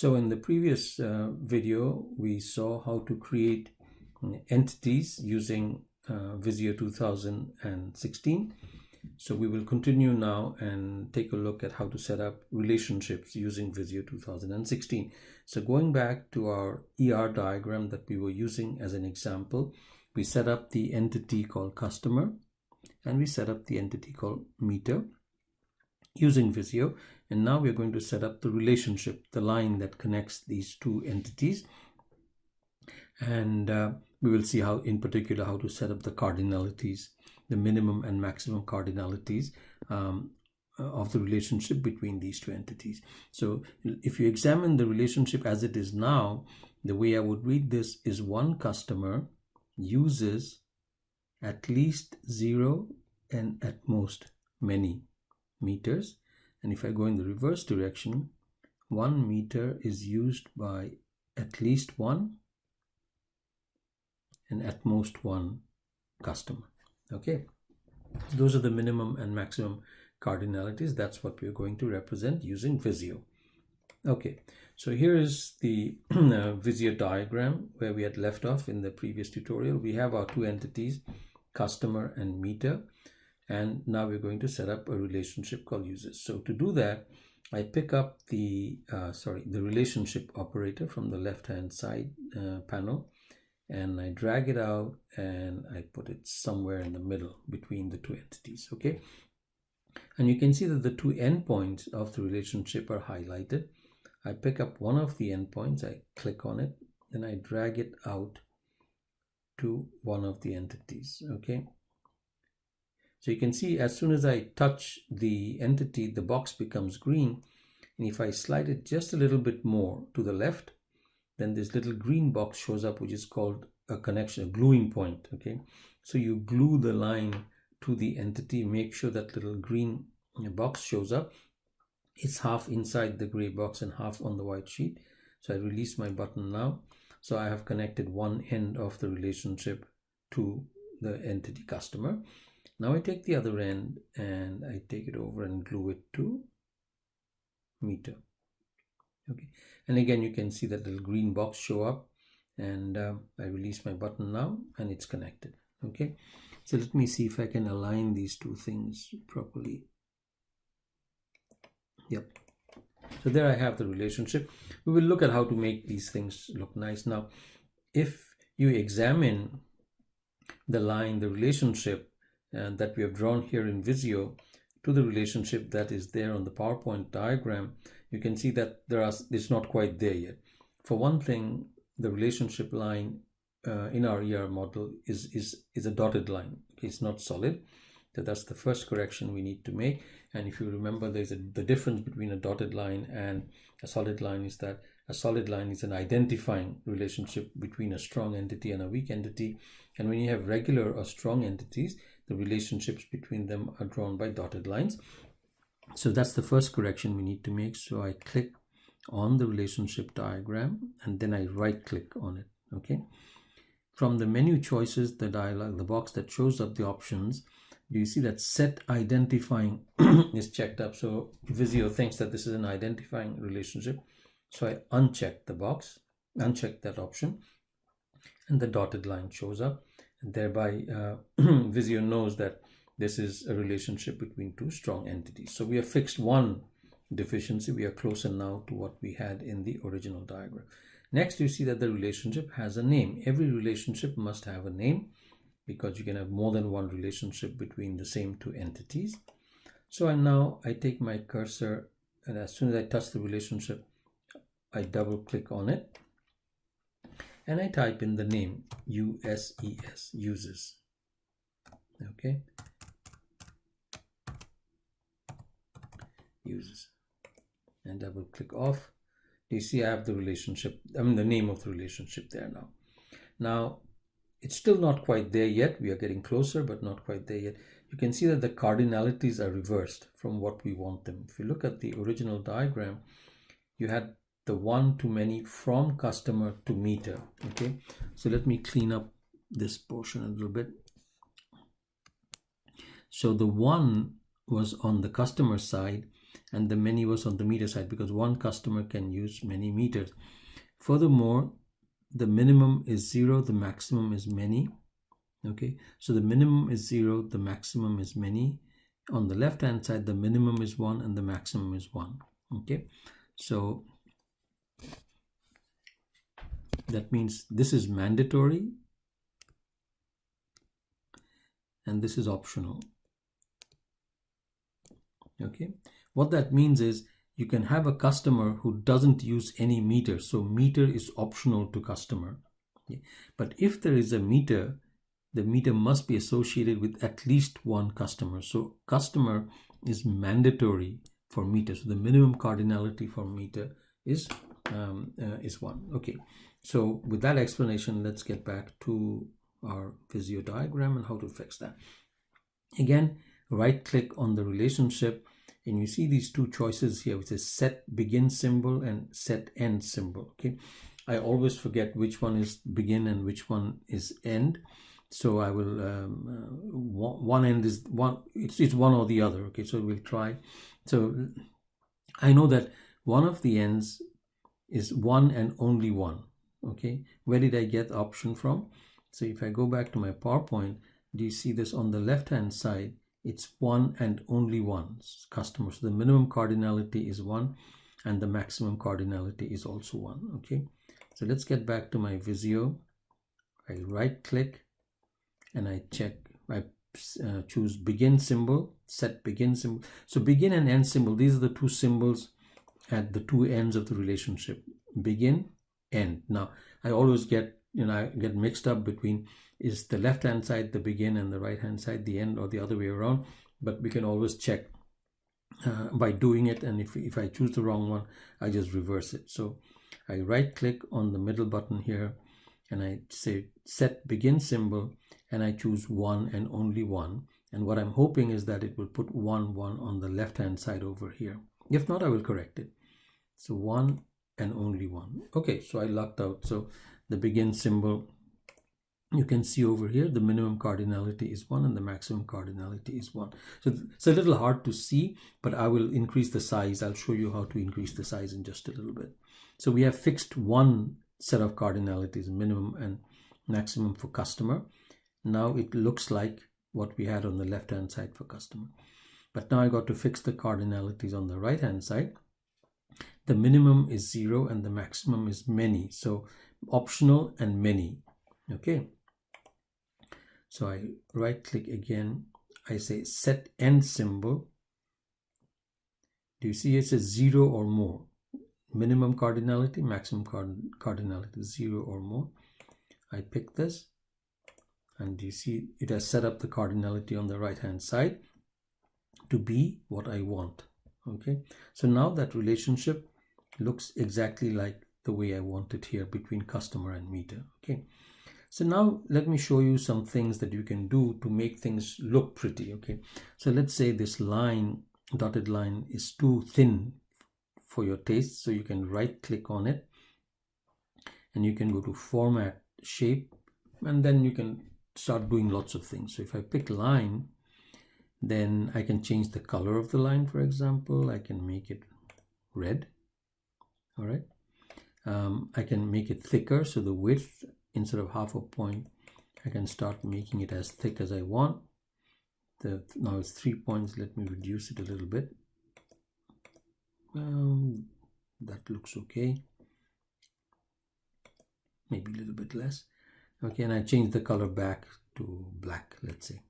So in the previous video, we saw how to create entities using Visio 2016. So we will continue now and take a look at how to set up relationships using Visio 2016. So going back to our ER diagram that we were using as an example, we set up the entity called customer and we set up the entity called meter using Visio. And now we're going to set up the relationship, the line that connects these two entities. And we will see how, in particular, how to set up the cardinalities, the minimum and maximum cardinalities of the relationship between these two entities. So if you examine the relationship as it is now, the way I would read this is one customer uses at least 0 and at most many meters. And if I go in the reverse direction, 1 meter is used by at least 1 and at most 1 customer. Okay, so those are the minimum and maximum cardinalities. That's what we're going to represent using Visio. Okay, so here is the Visio diagram where we had left off in the previous tutorial. We have our two entities, customer and meter, and now we're going to set up a relationship called users. So to do that, I pick up the relationship operator from the left hand side panel, and I drag it out and I put it somewhere in the middle between the two entities. Okay, and you can see that the two endpoints of the relationship are highlighted. I pick up one of the endpoints, I click on it, then I drag it out to one of the entities. Okay, so you can see as soon as I touch the entity, the box becomes green, and if I slide it just a little bit more to the left, then this little green box shows up, which is called a connection, a gluing point. Okay, so you glue the line to the entity, make sure that little green box shows up. It's half inside the gray box and half on the white sheet. So I release my button now. So I have connected one end of the relationship to the entity customer. Now I take the other end and I take it over and glue it to meter. Okay, and again you can see that little green box show up, and I release my button now and it's connected. Okay, so let me see if I can align these two things properly. Yep, so there I have the relationship. We will look at how to make these things look nice. Now if you examine the line, the relationship that we have drawn here in Visio to the relationship that is there on the PowerPoint diagram, you can see that it's not quite there yet. For one thing, the relationship line in our ER model is a dotted line. Okay, it's not solid. So that's the first correction we need to make. And if you remember, the difference between a dotted line and a solid line is that a solid line is an identifying relationship between a strong entity and a weak entity. And when you have regular or strong entities, the relationships between them are drawn by dotted lines. So that's the first correction we need to make. So I click on the relationship diagram and then I right click on it. Okay. From the menu choices, the dialog, the box that shows up the options, do you see that set identifying is checked up? So Visio thinks that this is an identifying relationship. So I uncheck the box, uncheck that option, and the dotted line shows up. And thereby Visio knows that this is a relationship between two strong entities. So we have fixed one deficiency. We are closer now to what we had in the original diagram. Next, you see that the relationship has a name. Every relationship must have a name because you can have more than one relationship between the same two entities. So now I take my cursor, and as soon as I touch the relationship, I double click on it and I type in the name USES, users. Okay, users, and double click off. You see I have the relationship, the name of the relationship there now. Now it's still not quite there yet. We are getting closer, but not quite there yet. You can see that the cardinalities are reversed from what we want them. If you look at the original diagram, you had the one to many from customer to meter. Okay, so let me clean up this portion a little bit. So the one was on the customer side and the many was on the meter side because one customer can use many meters. Furthermore, the minimum is 0, the maximum is many. Okay, so the minimum is 0, the maximum is many. On the left hand side, the minimum is 1 and the maximum is 1. Okay, so that means this is mandatory and this is optional. Okay, what that means is you can have a customer who doesn't use any meter, so meter is optional to customer. Okay? But if there is a meter, the meter must be associated with at least one customer. So customer is mandatory for meter. So the minimum cardinality for meter is 1. Okay, so with that explanation, let's get back to our Visio diagram and how to fix that. Again, right click on the relationship and you see these two choices here, which is set begin symbol and set end symbol. Okay, I always forget which one is begin and which one is end. So I will one end is one, it's one or the other. Okay, so we'll try. So I know that one of the ends is 1 and only 1. Okay, where did I get the option from? So if I go back to my PowerPoint, do you see this on the left hand side? It's 1 and only 1 customer. So the minimum cardinality is 1 and the maximum cardinality is also 1. Okay, so let's get back to my Visio. I right click and I check, I choose begin symbol, set begin symbol. So begin and end symbol, these are the two symbols at the two ends of the relationship, begin, end. Now I always get, I get mixed up between is the left hand side the begin and the right hand side the end, or the other way around, but we can always check by doing it, and if I choose the wrong one, I just reverse it. So I right click on the middle button here and I say set begin symbol and I choose 1 and only 1, and what I'm hoping is that it will put 1 1 on the left hand side over here. If not, I will correct it. So 1 and only 1. Okay, so I lucked out. So the begin symbol, you can see over here the minimum cardinality is 1 and the maximum cardinality is 1. So it's a little hard to see, but I will increase the size. I'll show you how to increase the size in just a little bit. So we have fixed one set of cardinalities, minimum and maximum for customer. Now it looks like what we had on the left hand side for customer. But now I got to fix the cardinalities on the right hand side. The minimum is 0 and the maximum is many. So optional and many. Okay. So I right click again. I say set end symbol. Do you see it says 0 or more? Minimum cardinality, maximum cardinality, 0 or more. I pick this. And you see it has set up the cardinality on the right hand side to be what I want. Okay, so now that relationship looks exactly like the way I want it here between customer and meter. Okay, so now let me show you some things that you can do to make things look pretty. Okay, so let's say this line, dotted line, is too thin for your taste, so you can right click on it and you can go to format, shape, and then you can start doing lots of things. So if I pick line, then I can change the color of the line. For example, I can make it red. All right, I can make it thicker, so the width, instead of half a point, I can start making it as thick as I want. Now it's 3 points. Let me reduce it a little bit. That looks okay. Maybe a little bit less. Okay, and I change the color back to black, let's say.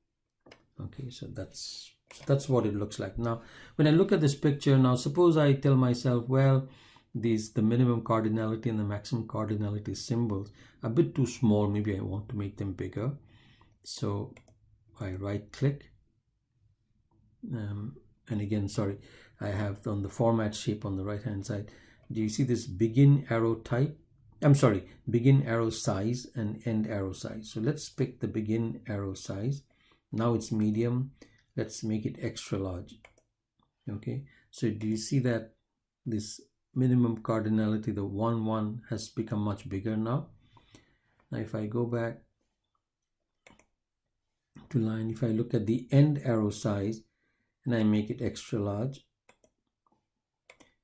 Okay, so that's what it looks like. Now, when I look at this picture, now suppose I tell myself, well, the minimum cardinality and the maximum cardinality symbols are a bit too small. Maybe I want to make them bigger. So I right click. And again, sorry, I have on the format shape on the right hand side. Do you see this begin arrow type? I'm sorry, begin arrow size and end arrow size. So let's pick the begin arrow size. Now it's medium. Let's make it extra large. Okay, so do you see that this minimum cardinality, the 1 1, has become much bigger now? Now if I go back to line, if I look at the end arrow size and I make it extra large,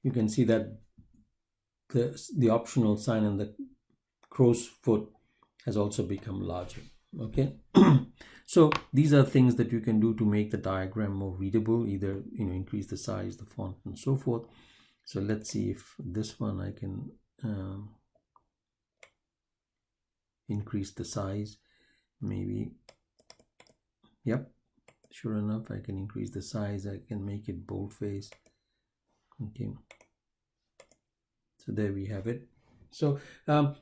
you can see that the optional sign and the crow's foot has also become larger. Okay. So these are things that you can do to make the diagram more readable, either increase the size, the font, and so forth. So let's see if this one I can increase the size, maybe. Yep, sure enough, I can increase the size. I can make it boldface. Okay, so there we have it. So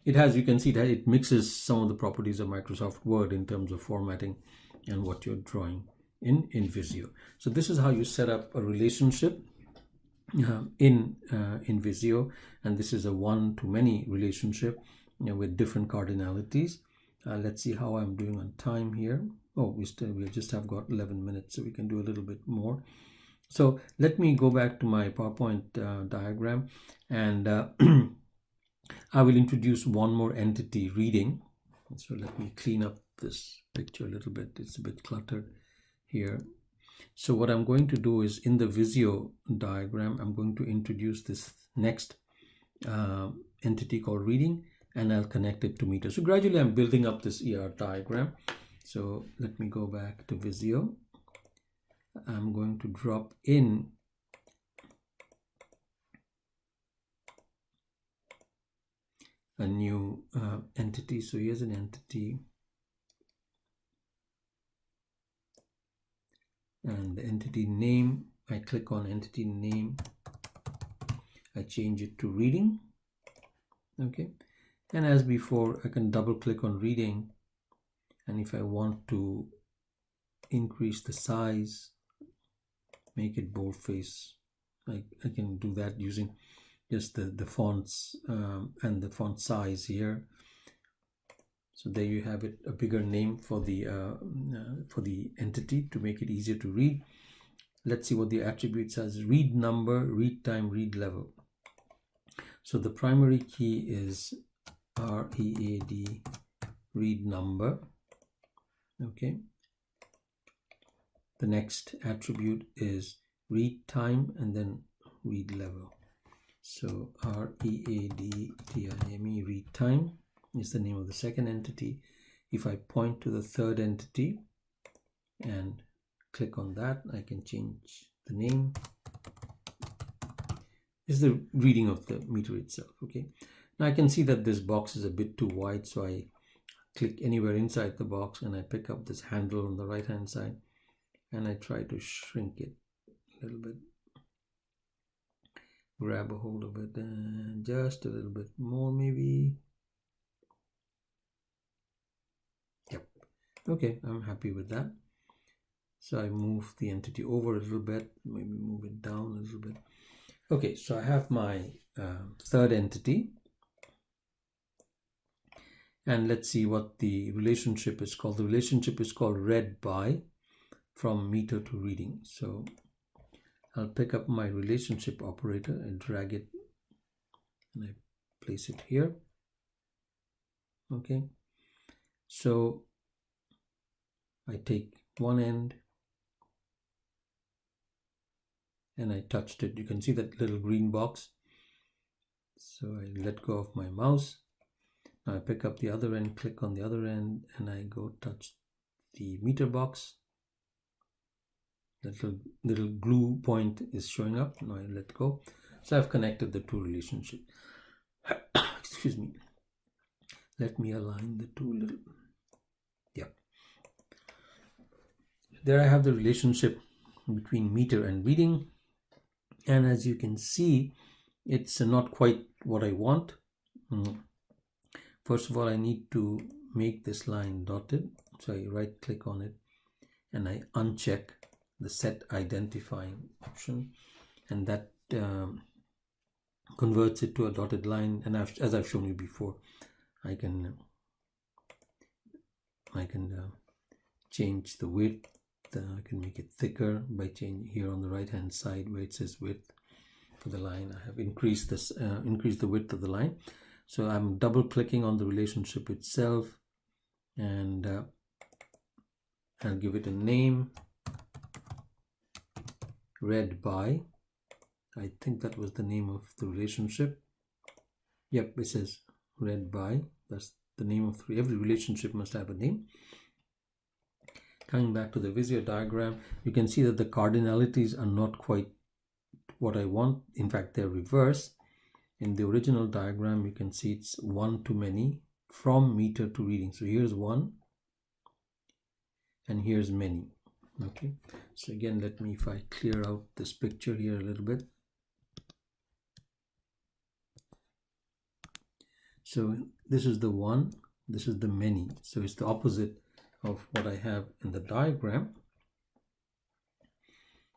it has, you can see that it mixes some of the properties of Microsoft Word in terms of formatting and what you're drawing in Visio. So this is how you set up a relationship in Visio, and this is a one-to-many relationship with different cardinalities. Let's see how I'm doing on time here. Oh, we just have got 11 minutes, so we can do a little bit more. So let me go back to my PowerPoint diagram, and I will introduce one more entity, reading. So let me clean up this picture a little bit. It's a bit cluttered here. So what I'm going to do is, in the Visio diagram, I'm going to introduce this next entity called reading, and I'll connect it to meter. So gradually I'm building up this ER diagram. So let me go back to Visio. I'm going to drop in a new entity. So here's an entity, and the entity name, I click on entity name, I change it to reading. Okay, and as before, I can double click on reading, and if I want to increase the size, make it boldface, I can do that using just the fonts and the font size here. So there you have it, a bigger name for the entity to make it easier to read. Let's see what the attributes says. Read number, read time, read level. So the primary key is READ, read number. Okay. The next attribute is read time and then read level. So READTIME, read time, is the name of the second entity. If I point to the third entity and click on that, I can change the name. This is the reading of the meter itself. Okay. Now I can see that this box is a bit too wide, so I click anywhere inside the box and I pick up this handle on the right hand side and I try to shrink it a little bit. Grab a hold of it and just a little bit more, maybe. Yep. Okay, I'm happy with that. So I move the entity over a little bit, maybe move it down a little bit. Okay, so I have my third entity. And let's see what the relationship is called. The relationship is called read by, from meter to reading. So I'll pick up my relationship operator and drag it and I place it here. Okay, so I take one end and I touched it. You can see that little green box. So I let go of my mouse. Now I pick up the other end, click on the other end, and I go touch the meter box. That little glue point is showing up. Now I let go. So I've connected the two relationships. Excuse me. Let me align the two little. Yeah. There I have the relationship between meter and reading. And as you can see, it's not quite what I want. First of all, I need to make this line dotted. So I right click on it and I uncheck the set identifying option, and that converts it to a dotted line. And as I've shown you before, I can change the width. I can make it thicker by changing here on the right hand side where it says width for the line. I have increased the width of the line. So I'm double clicking on the relationship itself, and I'll give it a name, read by. I think that was the name of the relationship. Yep, it says read by. That's the name of every relationship must have a name. Coming back to the Visio diagram, you can see that the cardinalities are not quite what I want. In fact, they're reversed. In the original diagram, you can see it's one to many from meter to reading. So here's one and here's many. Okay, so again, let me, if I clear out this picture here a little bit. So this is the one, this is the many. So it's the opposite of what I have in the diagram.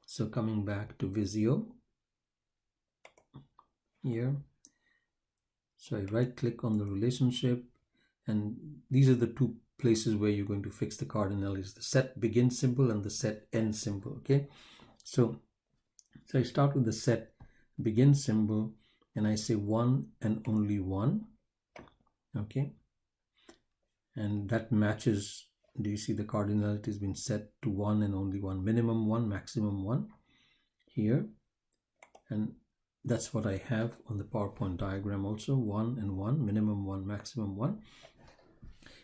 So coming back to Visio here. So I right click on the relationship, and these are the two places where you're going to fix the cardinalities, the set begin symbol and the set end symbol. Okay, so I start with the set begin symbol and I say one and only one. Okay, and that matches. Do you see the cardinality has been set to one and only one, minimum one, maximum one here, and that's what I have on the PowerPoint diagram also, one and one, minimum one, maximum one.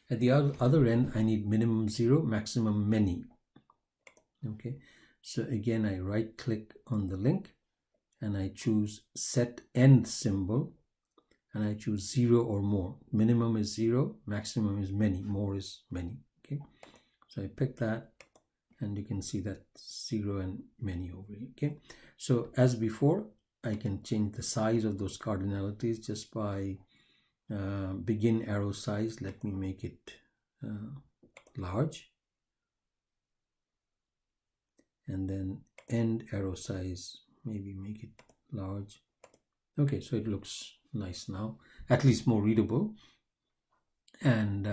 At the other end, I need minimum zero, maximum many. Okay, so again, I right click on the link and I choose set end symbol and I choose zero or more. Minimum is zero, maximum is many, more is many. Okay, so I pick that and you can see that zero and many over here. Okay, so as before, I can change the size of those cardinalities just by begin arrow size. Let me make it large, and then end arrow size, maybe make it large. Okay, so it looks nice now, at least more readable. And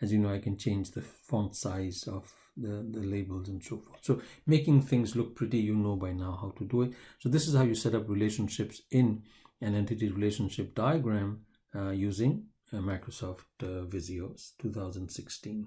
as you know, I can change the font size of the labels and so forth. So making things look pretty, you know by now how to do it. So this is how you set up relationships in an entity relationship diagram using Microsoft Visio 2016.